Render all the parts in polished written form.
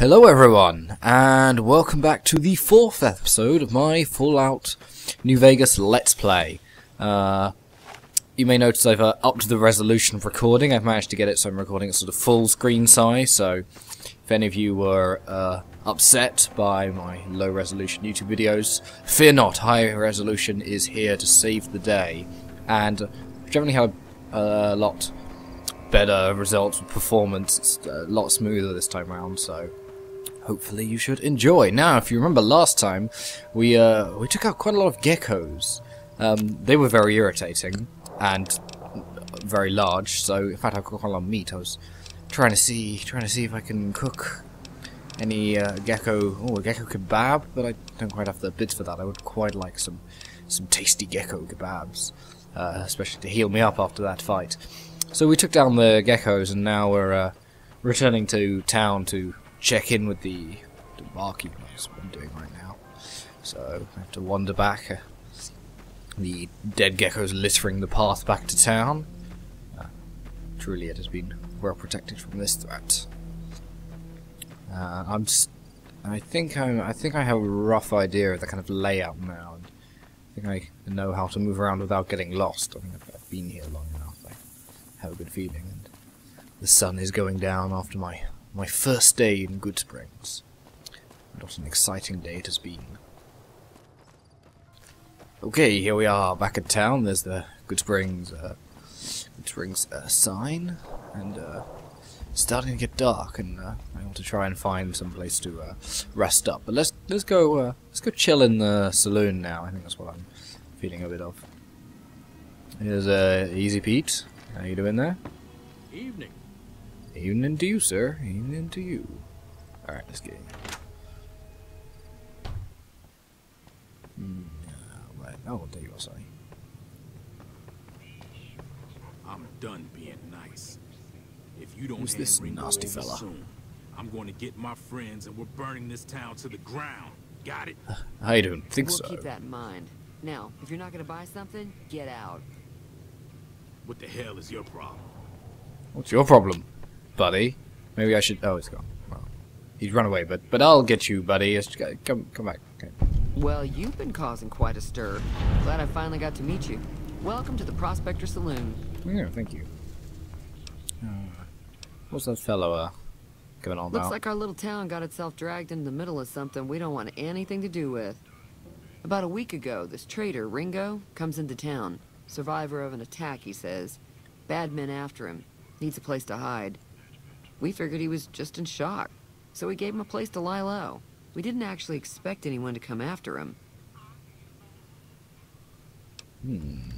Hello everyone, and welcome back to the 4th episode of my Fallout New Vegas Let's Play. You may notice I've upped the resolution of recording. I've managed to get it so I'm recording at sort of full screen size, so if any of you were upset by my low resolution YouTube videos, fear not, high resolution is here to save the day, and generally have a lot better results with performance. It's a lot smoother this time around, so hopefully you should enjoy. Now, if you remember last time, we took out quite a lot of geckos. They were very irritating and very large, so in fact I got quite a lot of meat. I was trying to see if I can cook any gecko kebab, but I don't quite have the bits for that. I would quite like some tasty gecko kebabs, especially to heal me up after that fight. So we took down the geckos, and now we're returning to town to check in with the barkeep. That's what I'm doing right now. So I have to wander back. The dead geckos littering the path back to town. Truly, it has been well protected from this threat. I think I have a rough idea of the kind of layout now. I think I know how to move around without getting lost. I mean, I've been here long enough. I have a good feeling, and the sun is going down after my first day in Goodsprings. What an exciting day it has been. Okay, here we are back in town. There's the Goodsprings sign, and it's starting to get dark, and I want to try and find some place to rest up. But let's go chill in the saloon now. I think that's what I'm feeling a bit of. Here's Easy Pete. How you doing there? Evening. Evening to you, sir. Evening to you. Alright, let's get in. Right. Oh, there you are, sorry. I'm done being nice. If you don't Who's hand this Ringo nasty over fella? soon, I'm going to get my friends and we're burning this town to the ground. Got it? I don't think We'll so. keep that in mind. Now, if you're not going to buy something, get out. What the hell is your problem? What's your problem, buddy? Maybe I should... Oh, he's gone. Well, he's run away, but I'll get you, buddy. Come back. Okay. Well, you've been causing quite a stir. Glad I finally got to meet you. Welcome to the Prospector Saloon. Yeah, thank you. What's that fellow going on Looks about? like our little town got itself dragged into the middle of something we don't want anything to do with. About a week ago, this traitor, Ringo, comes into town. Survivor of an attack, he says. Bad men after him. Needs a place to hide. We figured he was just in shock, so we gave him a place to lie low. We didn't actually expect anyone to come after him. What do you mean?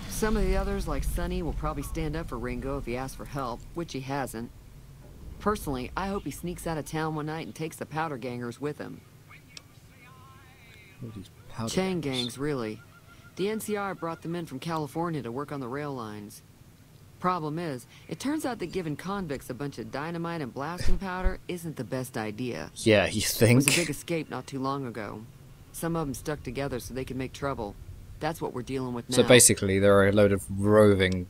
Some of the others, like Sonny, will probably stand up for Ringo if he asks for help, which he hasn't. Personally, I hope he sneaks out of town one night and takes the powder gangers with him. What are these powder Chain gangs? gangs, really. The NCR brought them in from California to work on the rail lines. Problem is, it turns out that giving convicts a bunch of dynamite and blasting powder isn't the best idea. Yeah, you There was a think? big escape not too long ago. Some of them stuck together so they could make trouble. That's what we're dealing with now. So basically, there are a load of roving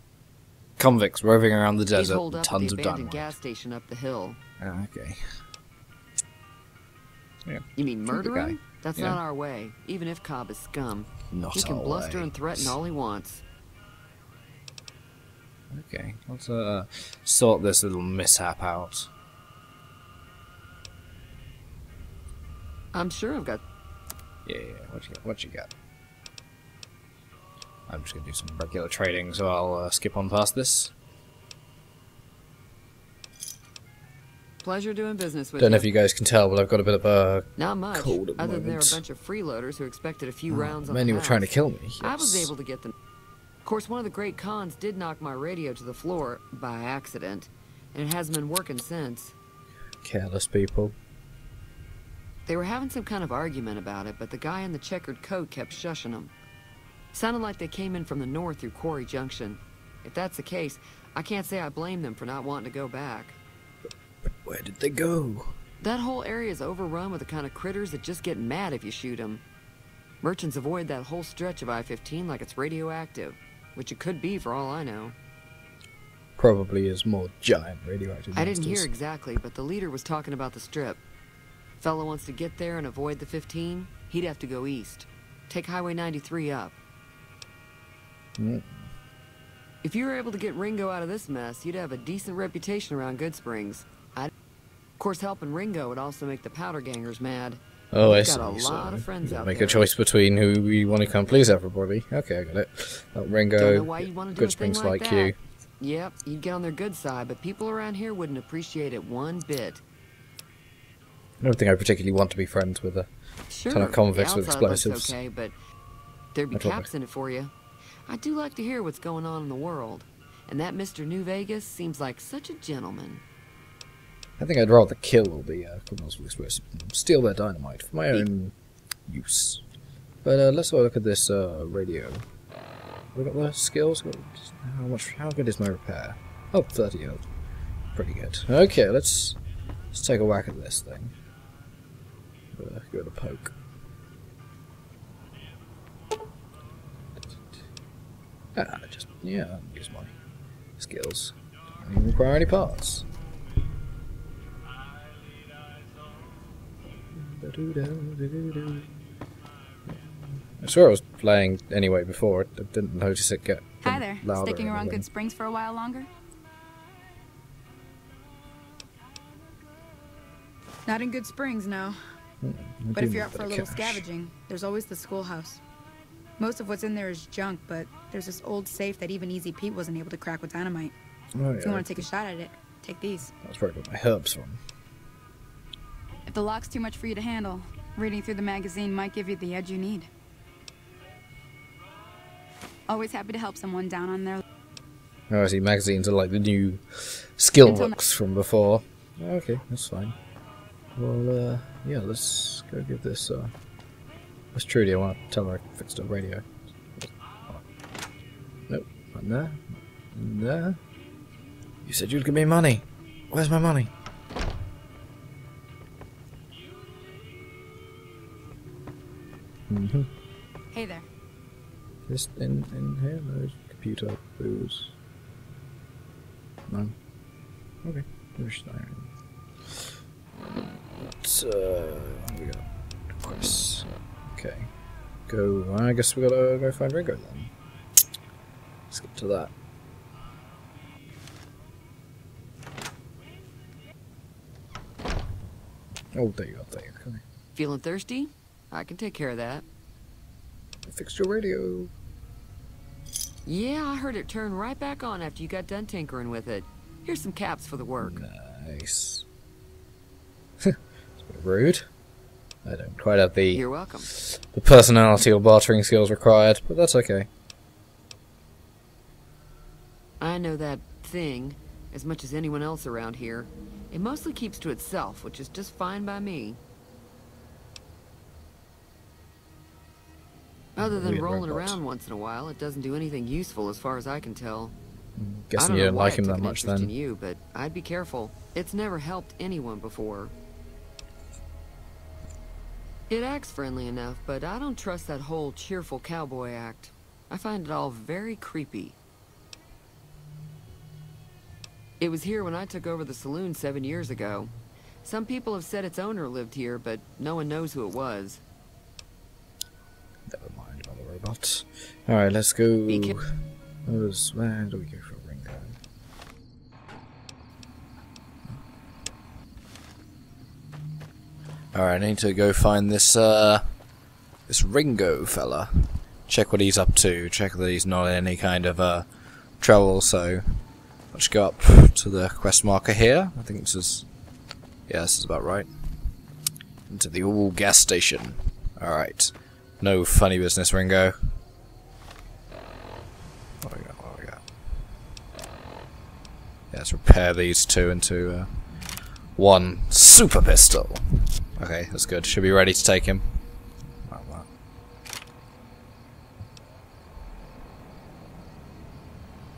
convicts roving around the He's desert holed with up at tons the of abandoned dynamite. gas station up the hill. Oh, okay. Yeah. You mean Shoot the murder guy. him? That's Yeah. not our way, even if Cobb is scum. Not He can our bluster way. and threaten all he wants. Okay, let's sort this little mishap out. I'm sure I've got... Yeah, what you got? I'm just gonna do some regular trading, so I'll skip on past this. Pleasure doing business with Don't you. know if you guys can tell, but I've got a bit of a Not much, cold at the other than there were moment. a bunch of freeloaders who expected a few rounds on Many the were trying to house. kill me. I was yes. able to get them. Of course, one of the great cons did knock my radio to the floor by accident, and it hasn't been working since. Careless people. They were having some kind of argument about it, but the guy in the checkered coat kept shushing them. Sounded like they came in from the north through Quarry Junction. If that's the case, I can't say I blame them for not wanting to go back. Where did they go? That whole area is overrun with the kind of critters that just get mad if you shoot them. Merchants avoid that whole stretch of I-15 like it's radioactive, which it could be for all I know. probably is more giant radioactive I didn't monsters. hear exactly, but the leader was talking about the strip. Fella wants to get there and avoid the 15, he'd have to go east. Take Highway 93 up. Mm. If you were able to get Ringo out of this mess, you'd have a decent reputation around Goodsprings. Of course, helping Ringo would also make the powder gangers mad. Oh, I We've see. got a So lot of friends you out make there. a choice between who we want to come please everybody. Okay, I got it. Don't Ringo, know why you'd want to do a thing Goodsprings like like that. you. Yep, you'd get on their good side, but people around here wouldn't appreciate it one bit. I don't think I particularly want to be friends with a Sure, ton of convicts the with outside looks explosives. okay, but there'd be I'd rather- caps in it for you. I do like to hear what's going on in the world, and that Mr. New Vegas seems like such a gentleman. I think I'd rather kill all the criminals with explosives and steal their dynamite for my own use. But let's have a look at this radio. We got the skills. How good is my repair? Oh, 30. Oh, pretty good. Okay, let's take a whack at this thing. Go to poke. I'll use my skills. Don't even require any parts. I swear I was playing anyway before. I didn't notice it get Hi there. louder Sticking or around anything. Goodsprings for a while longer? Not in Goodsprings, no. I But do if need you're up bit for a of little cash. scavenging, there's always the schoolhouse. Most of what's in there is junk, but there's this old safe that even Easy Pete wasn't able to crack with dynamite. Oh, If you yeah, want to take a shot at it, take these. that's where I got my herbs from. If the lock's too much for you to handle, reading through the magazine might give you the edge you need. Always happy to help someone down on their... Oh, I see. Magazines are like the new skill Until books from before. Okay, that's fine. Well, yeah, let's go give this. What's Trudy? I want to tell her I fixed her radio. Nope, not in there. Not in there. You said you'd give me money. Where's my money? Mm-hmm. Hey there. Just in here? No computer booze. No. Okay. There's iron. What do we got? Quests. Okay. Go. I guess we gotta go find Ringo then. Let's get to that. Oh, there you go. There you go. Okay. Feeling thirsty? I can take care of that. I fixed your radio. Yeah, I heard it turn right back on after you got done tinkering with it. Here's some caps for the work. Nice. It's a bit rude. I don't quite have the You're welcome. personality or bartering skills required, but that's okay. I know that thing as much as anyone else around here. It mostly keeps to itself, which is just fine by me. Other than Weird rolling robot. around once in a while, it doesn't do anything useful as far as I can tell. I Guessing don't you know don't why like it him took that an much interest in then. you, but I'd be careful. It's never helped anyone before. It acts friendly enough, but I don't trust that whole cheerful cowboy act. I find it all very creepy. It was here when I took over the saloon 7 years ago. Some people have said its owner lived here, but no one knows who it was. Never mind about the robots. Alright, let's go. Be Where do we go for Ringo? Alright, I need to go find this this Ringo fella. Check what he's up to. Check that he's not in any kind of trouble. So let's go up to the quest marker here. I think this is, yeah, this is about right. Into the old gas station. Alright. No funny business, Ringo. What do we got? What do we got? Yeah, let's repair these two into one super pistol. Okay, that's good. Should be ready to take him. Like that.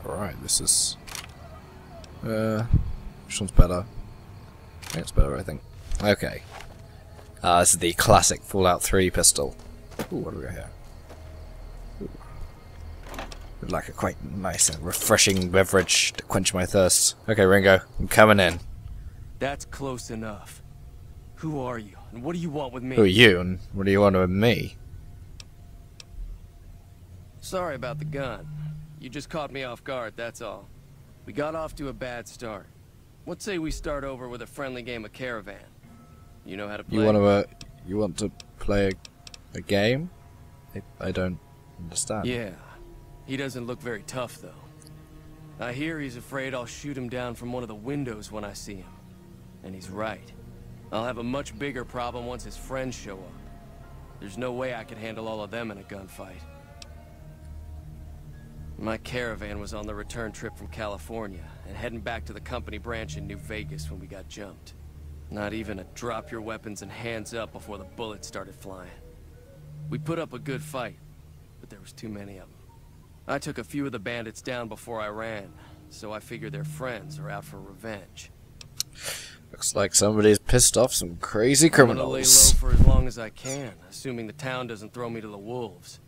Alright, this is... which one's better? I think it's better, I think. Okay. This is the classic Fallout 3 pistol. Ooh, what do we got here? Ooh. Would like a quite nice and refreshing beverage to quench my thirst. Okay, Ringo, I'm coming in. That's close enough. Who are you, and what do you want with me? Who are you, and what do you want with me? Sorry about the gun. You just caught me off guard, that's all. We got off to a bad start. Let's say we start over with a friendly game of Caravan. You know how to play? You want to play a game? I don't understand. Yeah. He doesn't look very tough, though. I hear he's afraid I'll shoot him down from one of the windows when I see him. And he's right. I'll have a much bigger problem once his friends show up. There's no way I could handle all of them in a gunfight. My Caravan was on the return trip from California, and heading back to the company branch in New Vegas when we got jumped. Not even a drop your weapons and hands up before the bullets started flying. We put up a good fight, but there was too many of them. I took a few of the bandits down before I ran, so I figure their friends are out for revenge. Looks like somebody's pissed off some crazy I'm gonna lay criminals. low for as long as I can, assuming the town doesn't throw me to the wolves.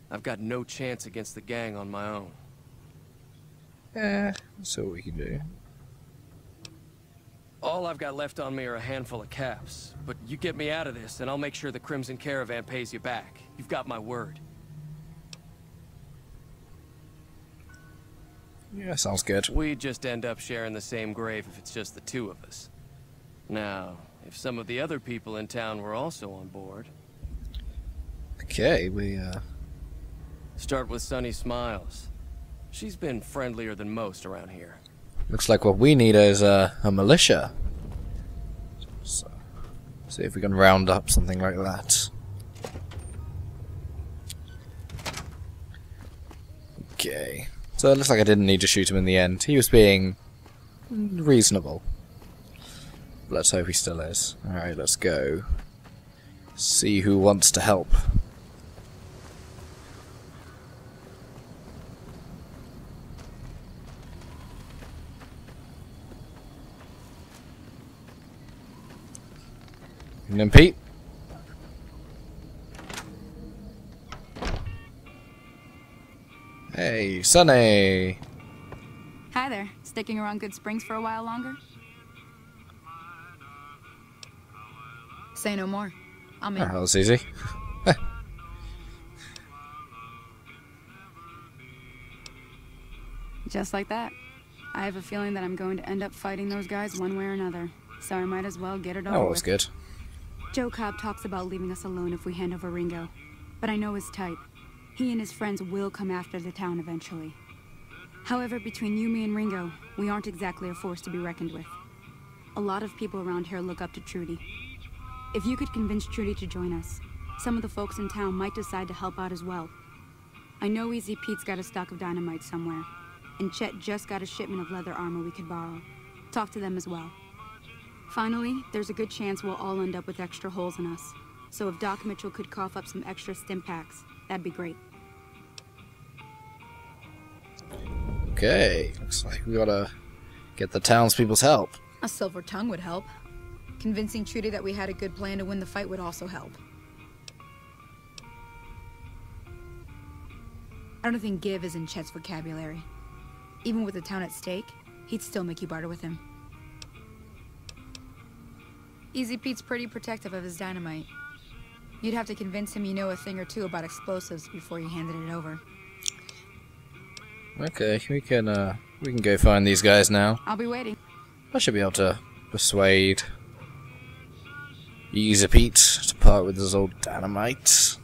I've got no chance against the gang on my own. So what we can do. All I've got left on me are a handful of caps, but you get me out of this and I'll make sure the Crimson Caravan pays you back. You've got my word. Yeah, sounds good. We just end up sharing the same grave if it's just the two of us. Now, if some of the other people in town were also on board... Okay, we Start with Sunny Smiles. She's been friendlier than most around here. looks like what we need is a militia. So, see if we can round up something like that. Okay. So it looks like I didn't need to shoot him in the end. He was being reasonable. Let's hope he still is. Alright, let's go. See who wants to help. And then Pete. Hey, Sonny. Hi there. Sticking around Good Springs for a while longer? Say no more. I'm in. Oh, that was easy. Just like that. I have a feeling that I'm going to end up fighting those guys one way or another. So I might as well get it over That with. was good. Joe Cobb talks about leaving us alone if we hand over Ringo. But I know his type. He and his friends will come after the town eventually. However, between you, me, and Ringo, we aren't exactly a force to be reckoned with. A lot of people around here look up to Trudy. If you could convince Trudy to join us, some of the folks in town might decide to help out as well. I know Easy Pete's got a stock of dynamite somewhere, and Chet just got a shipment of leather armor we could borrow. Talk to them as well. Finally, there's a good chance we'll all end up with extra holes in us. So if Doc Mitchell could cough up some extra stim packs, that'd be great. Okay, looks like we gotta get the townspeople's help. A silver tongue would help. Convincing Trudy that we had a good plan to win the fight would also help. I don't think give is in Chet's vocabulary. Even with the town at stake, he'd still make you barter with him. Easy Pete's pretty protective of his dynamite. You'd have to convince him you know a thing or two about explosives before you handed it over. Okay, we can go find these guys now. I'll be waiting. I should be able to persuade Easy Pete to part with his old dynamite.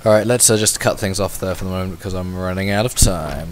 Alright, let's just cut things off there for the moment because I'm running out of time.